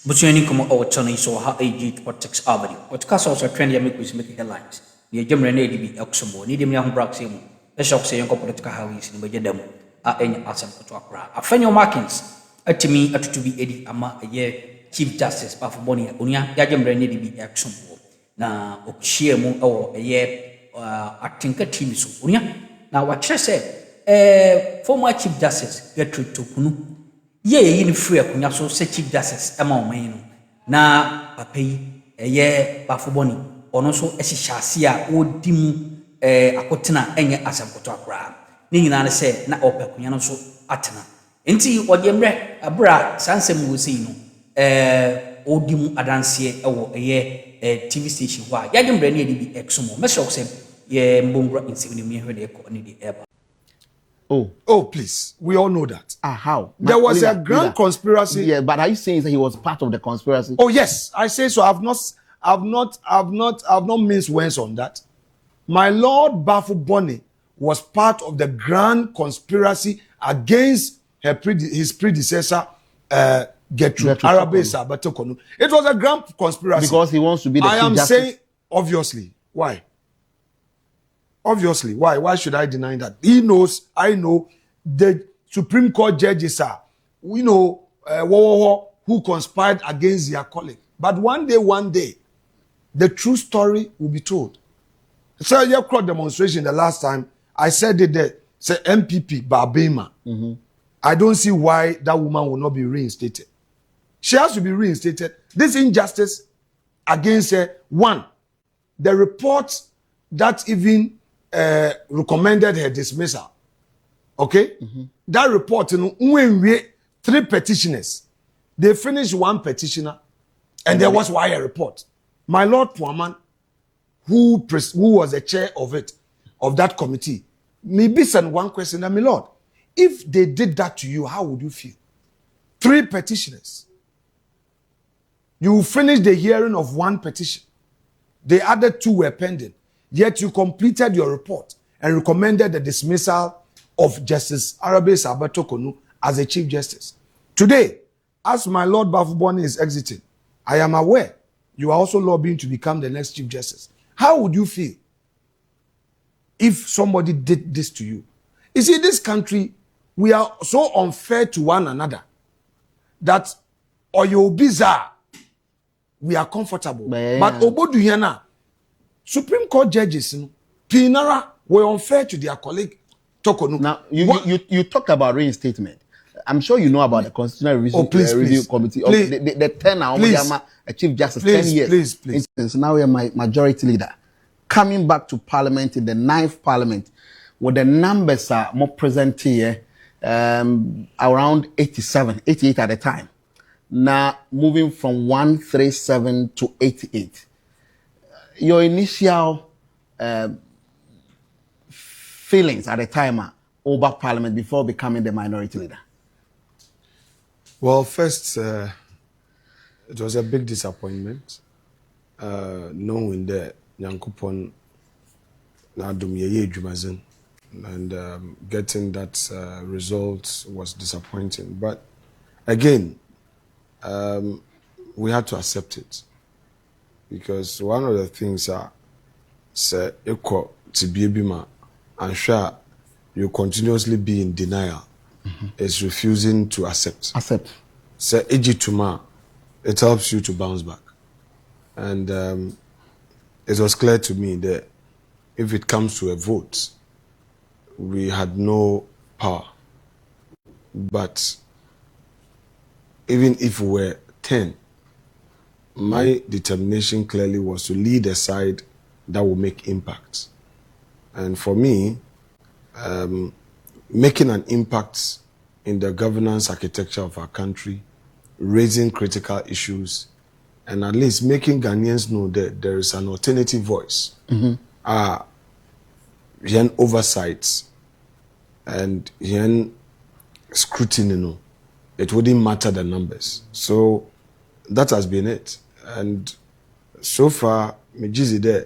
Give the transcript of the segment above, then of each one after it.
Busuani come out Tony so how AG Politics Avenue. What cast also trend ya make headlines. The Jemre Nady be Oxamo, need him young Braxium. The shock say young political house in Bajedam are any asam to Accra. Afenyo markings at me at to be Eddie Ama a year Chief Justice Bafuboni Unia, Yajemre Nady be Oxamo. Na Okshiemu or a year acting a team so Unia. Now what she said, former Chief Justice Gertrude Torkonoo. Ye yin free akunya so se Chief Justice ema oman no na papa yi eye bafoboni ono so ehihyiase a odi mu akotena enye asamkoto akra ni nyina ne se na opakunya no so atena enti ode mre abra sansem wo sei no odi mu adanse ewo eye TV station wa yage mre ne edi bi exomo me shock se ye mbongro insini mi hwede e ko ne di eba. Oh, please. We all know that. How? There was a grand conspiracy. Yeah, but are you saying that he was part of the conspiracy? Oh, yes. I say so. I've not minced words on that. My Lord Bafuboni was part of the grand conspiracy against his predecessor, Gertrude Torkonoo. It was a grand conspiracy. Because he wants to be the Chief Justice? I am saying, obviously. Why? Obviously, why? Why should I deny that? He knows, I know, the Supreme Court judges are, we know, who conspired against their colleague. But one day, the true story will be told. So, your crowd demonstration the last time, I said it there, say MPP, Babema. I don't see why that woman will not be reinstated. She has to be reinstated. This injustice against her, one, the report that even recommended her dismissal. Okay? That report, you know, when we 3 petitioners, they finished 1 petitioner, and there was why a report. My Lord Puaman, who was the chair of that committee, maybe send one question, my Lord, if they did that to you, how would you feel? 3 petitioners. You finished the hearing of 1 petition. The other 2 were pending. Yet you completed your report and recommended the dismissal of Justice Torkonoo as a Chief Justice. Today, as my Lord Bafuboni is exiting, I am aware you are also lobbying to become the next Chief Justice. How would you feel if somebody did this to you? You see, this country, we are so unfair to one another that or you're bizarre, we are comfortable. But Obodu Hiana, Supreme Court judges, Pinara were unfair to their colleague Torkonoo. Now, you talk about reinstatement. I'm sure you know about the Constitutional Review Committee. Please, the tenure of a Chief Justice, 10 years. Please. So now we are my majority leader. Coming back to Parliament in the 9th Parliament, where the numbers are more present here, around 88 at the time. Now moving from 137 to 88. Your initial feelings at the time over Parliament before becoming the minority leader? Well, first, it was a big disappointment knowing that Nyankopon Nadum Yeye Jumazin and getting that result was disappointing. But again, we had to accept it. Because one of the things say equal to be bima and sure you continuously be in denial is refusing to accept. Say ejituma, it helps you to bounce back. And it was clear to me that if it comes to a vote, we had no power. But even if we were 10, my determination clearly was to lead a side that will make impact. And for me, making an impact in the governance architecture of our country, raising critical issues, and at least making Ghanaians know that there is an alternative voice, oversights and scrutiny, it wouldn't matter the numbers. So that has been it. And so far, we leave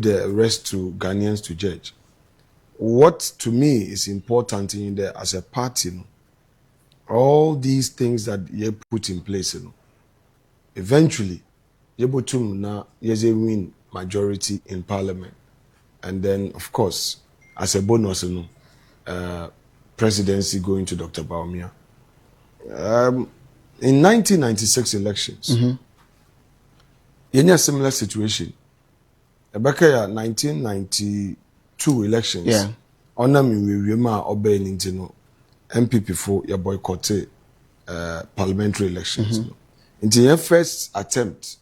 the rest to Ghanaians to judge. What to me is important in there as a party, all these things that you put in place, eventually, you win majority in parliament. And then, of course, as a bonus, presidency going to Dr. Baumia. In 1996 elections, in a similar situation, back 1992 elections, Yeah. MPP for your boycotted parliamentary elections. Into your first attempt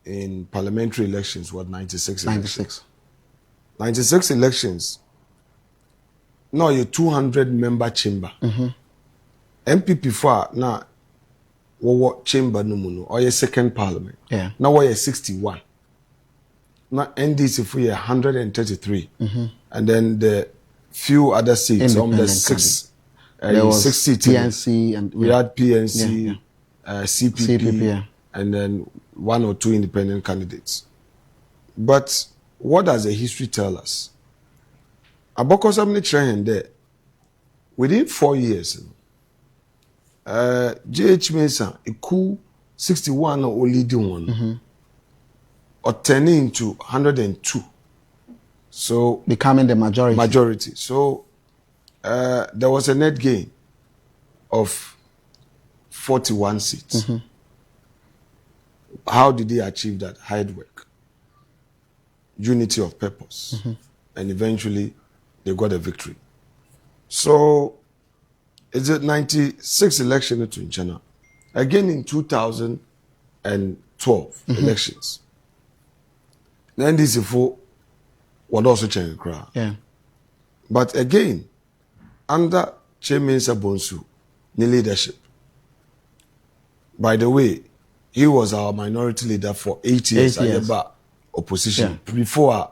in parliamentary elections was 96 elections. 96 elections. Now your 200-member chamber. MPP for now what chamber no mono or your second parliament. Yeah. Now we're 61. Now NDC for 133. And then the few other seats on the six. There was 60 PNC and we had PNC, CPP, yeah. and then 1 or 2 independent candidates. But what does the history tell us? Aboko Samni Train there, within 4 years, JH Mesa, a cool 61 or leading one, or turning to 102. So becoming the majority. So there was a net gain of 41 seats. How did they achieve that? Hard work, unity of purpose, and eventually they got a victory. So it's a 96 election to China. Again in 2012 elections. Then this is for what also changed the crowd. Yeah. But again, under Chairman Sabonsu, the leadership. By the way, he was our minority leader for 8 years. 8 years. Opposition. Yeah. Before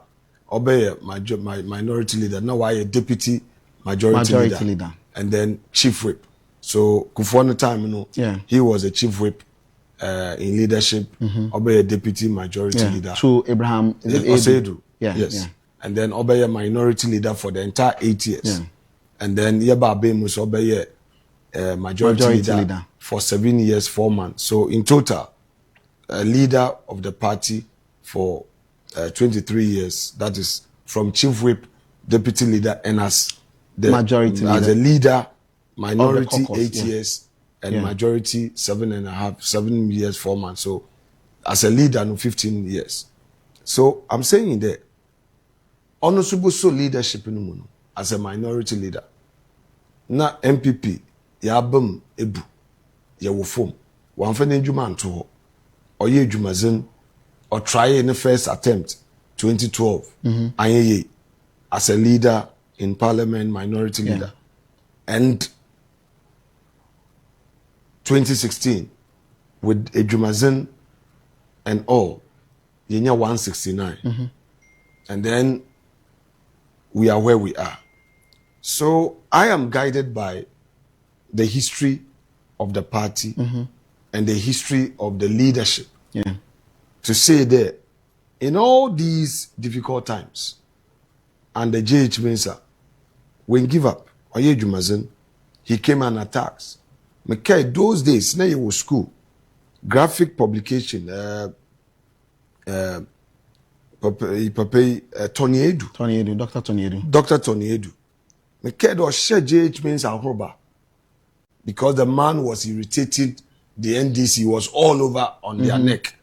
obey my minority leader, now I a deputy majority leader. And then chief whip. So Kufuor time, he was a chief whip in leadership, obey a deputy majority leader. To Abraham Osedu. Yeah. Yes. Yeah. And then obey a minority leader for the entire 8 years. Yeah. And then Yaba Abemus obey a majority leader for 7 years, 4 months. So in total, a leader of the party for 23 years. That is from chief whip, deputy leader, and as the majority as leader. a leader, minority caucus, 8 years, and majority 7 years, 4 months. So as a leader, no 15 years. So I'm saying in there, honorable so leadership in the mono as a minority leader. Na MPP ya bam ebu ya wo fom wan fa na djuma nto ho oye djumazen or try in the first attempt 2012 ayeye as a leader in parliament, minority leader, and 2016 with Ejumazen and all yenya 169 and then we are where we are. So I am guided by the history of the party and the history of the leadership to say that in all these difficult times, and the JH Mensa, when give up, Oye Jumazen, he came and attacks. McKay, those days, now you was school, graphic publication, Tony Edu. Dr. Tony Edu. McKay was share JH Mensa Hoba because the man was irritating the NDC, was all over on their neck.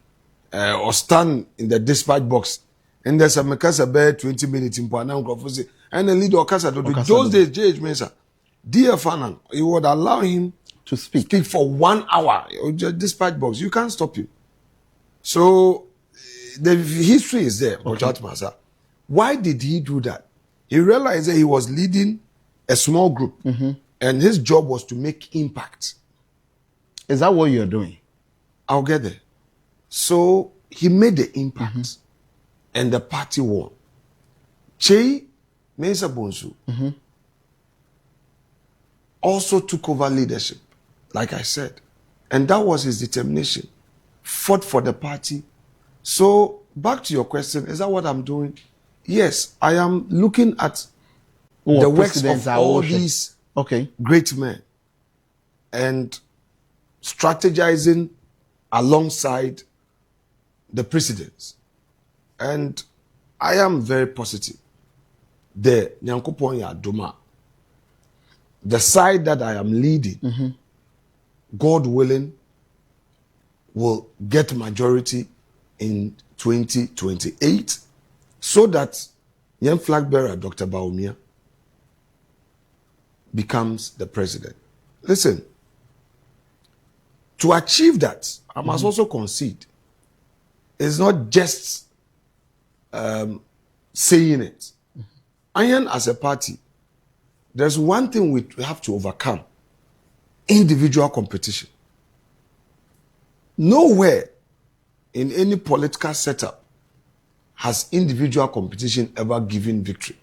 Or stand in the dispatch box. And there's a Mekasa bear 20 minutes in Puanam Grofose. And the leader of Casa those days, J.H. Mensa, dear Fanan, he would allow him to speak for 1 hour. Dispatch box, you can't stop him. So the history is there. Okay. Why did he do that? He realized that he was leading a small group and his job was to make impact. Is that what you're doing? I'll get there. So he made the impact and the party won. Che Mensa Bonsu also took over leadership, like I said. And that was his determination. Fought for the party. So back to your question, is that what I'm doing? Yes, I am looking at the works of all these great men. and strategizing alongside the presidents. And I am very positive. The Nyankopon ya Doma, the side that I am leading, God willing, will get majority in 2028 so that young flag bearer Dr. Bawumia becomes the president. Listen, to achieve that, I must also concede, it's not just saying it. Iron as a party, there's one thing we have to overcome: individual competition. Nowhere in any political setup has individual competition ever given victory.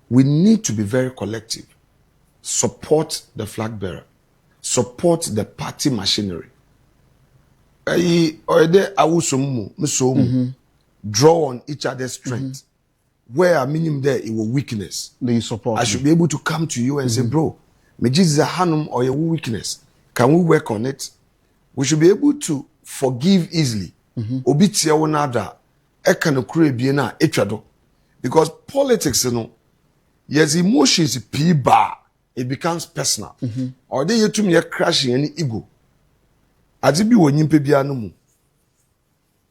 We need to be very collective. Support the flag bearer. Support the party machinery. Draw on each other's strength. Where I minimum there, it will weakness. They support. I should be able to come to you and say, bro, maybe this is a hanum or a weakness. Can we work on it? We should be able to forgive easily. Obitia wonada, ekano kurebiena etwado. Because politics, you know, yes, emotions bar, it becomes personal. Or they to me crashing any ego. Azibi wo nyimpe bia no mu.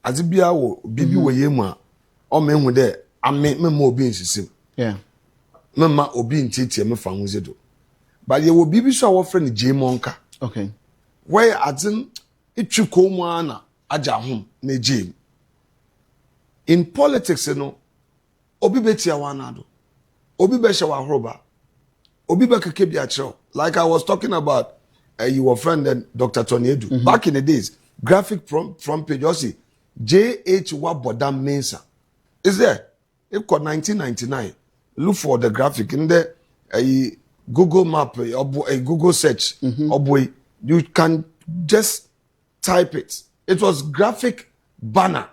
Azibia wo bibi wo yema. O me hu de ame me mo obi nsisim. Yeah. Mama obi ntitie me fa hu zedo. But ye wo bibi so wo friend Jemonka. Okay. Where adin itwi komu ana aja hom na Jem. In politics, you know, obi betia wanado. Obi be hye wa horoba. Obi be keke bia chero. Like I was talking about your friend and Dr. Tony Edu. Back in the days, graphic front page, you see J.H. Wabodam Mensa. Is there? It got 1999. Look for the graphic in there. A Google map, a Google search. Boy, you can just type it. It was graphic banner.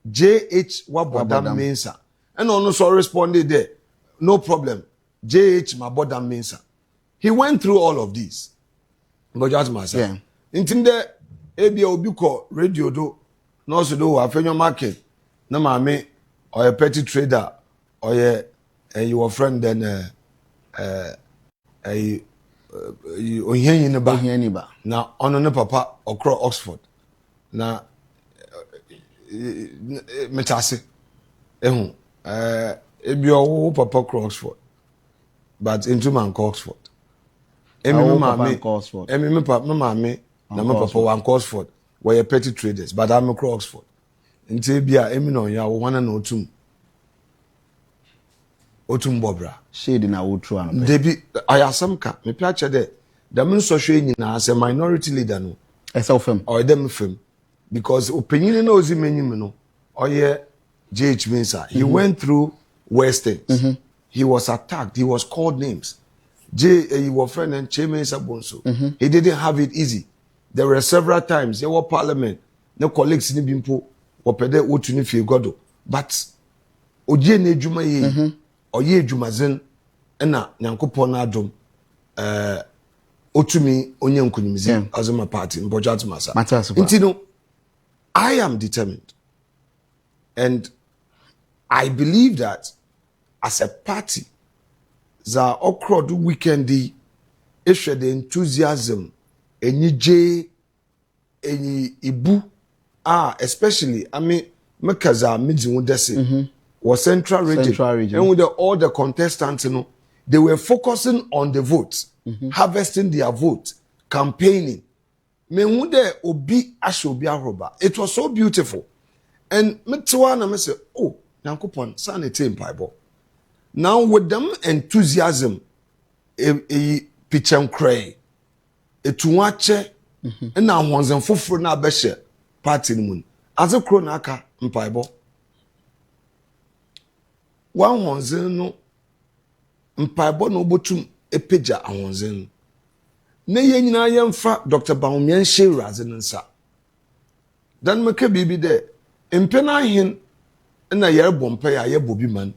J.H. Wabodam Mensa. And also responded there. No problem. J.H. Mabodam Mensa. He went through all of these. But just myself. Yeah. Intinde ebi obi ko radio do no so do Afenyo market na maame or a petty trader or your friend then ohiani ba na ono ne papa okro Oxford na metase ehu ebi owo papa okro Oxford but into man Oxford. Emi me mama na my papa wan Oxford were petty traders but I'm across Oxford nti bia emi no ya wo wana na otum bobra shade na wo true an debi ayasam ka me pia che de da me so hwe nyina as a minority leader no esofem or dem fem because opinion na ozi menyim no oye JH Mensa he went through Western. He was attacked, he was called names. Your friend and Chairman Sabonso. He didn't have it easy. There were several times there were parliament, no colleagues in Bimpo, or Pede Utunifi Godo. But Oje ne Juma ye, or ye Jumazen, and Nankopon Adum, Otumi, Onyan Kunimizi, as my party, in Bojat Masa. Intino, I am determined. And I believe that as a party, za okro do weekendi ehwe the enthusiasm enije eni ibu especially mekaza midzi wudese was central region and with all the contestants, you know, they were focusing on the votes, harvesting their vote, campaigning. Me wude obi ashobi aroba. It was so beautiful. And metwa na me say, oh, Nyankopon san etem paibo. Now with them enthusiasm, pitchem cray, etuwache, and now one's and fufur na beshe party moon. As a cronaka mpaibo. One one's no mpaibo no botum epeja and one's in. Ne yena yemfa Dr. Bawumia she razinensa. Dan make bibi de impena hin na yer bompe ya ye bobi man.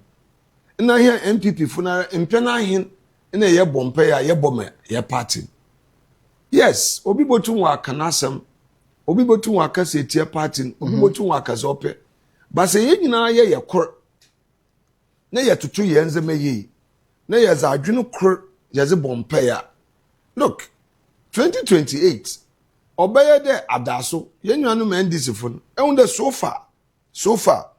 Na here MPP funa impena hin na ye bompe ya ye bome ye party. yes obi botu wa kanasem obi botu wa kase tie party obi botu wa kase ope ba se ye nyina ye kor na ye tutu ye nzema yi na ye za adwenu kor ye ze bompe ya look 2028 obeye de adaso ye nyanu ma ndisi fun ehun de so far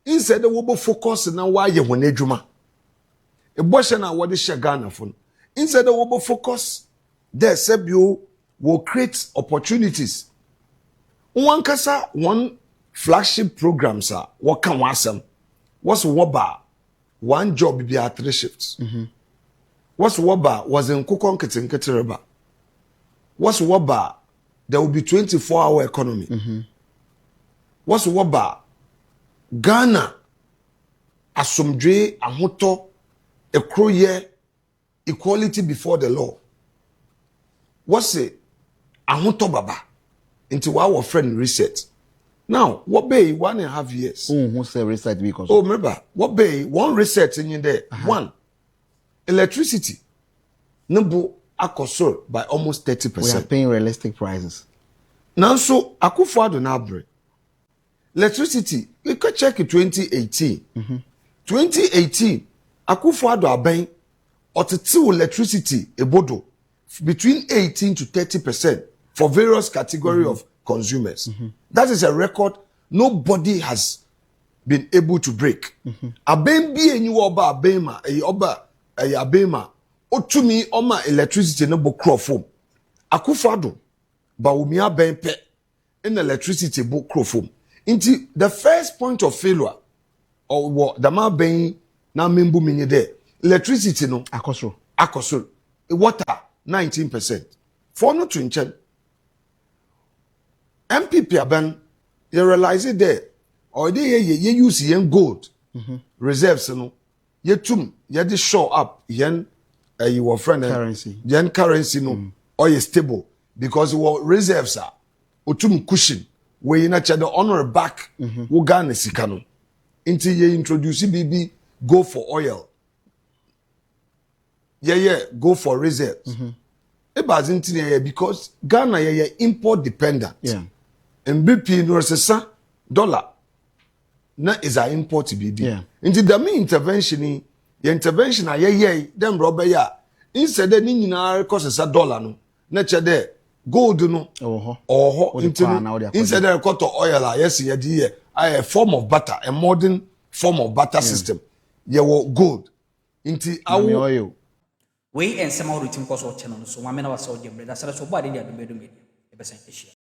instead de wo focus na wa ye hon adwuma e boshe na wo de she Ghana fun instead de wo focus there sebio will create opportunities one kasa one flagship programs are what can wasam what's woba one job be at 3 shifts what's woba was in kukon ketereba what's woba there will be 24-hour economy what's woba Ghana asomdwe ahoto ekroye equality before the law what's it ahoto baba into our friend reset now what bay 1.5 years who say reset because oh remember what bay one reset in there one electricity number akosor by almost 30%. We are paying realistic prices now so Akufo-Addo na bre electricity we can check in 2018 2018 Akufo-Addo aben otete electricity ebodo between 18 to 30% for various category of consumers. That is a record nobody has been able to break. Aben bi enyi oba abema abema otumi oma electricity no bo crofom. Akufo-Addo ba umi aben pe in electricity bo crofom. Into the first point of failure or what the man ben na membu minye there electricity no akosoro water 19%. For no to inchen. MPP aban you realize it there. Or they ye use yen gold reserves no. Ye tum ye de show up yen your friend currency. Yen currency no or ye stable because your reserves are otum cushion where you not the honor back wo Ghana sika no. Until ye introduce BB go for oil. Go for reserves. Because Ghana import dependent. And BP no sesa dollar na is our import BB. Into the main intervention intervention them rubber ya instead the ni nyina cost a dollar no na che there gold no instead the cut oil yes a form of butter a modern form of butter system gold into our oil we and some of the team cause channel so I mean our so Jemre that's so bad in the media.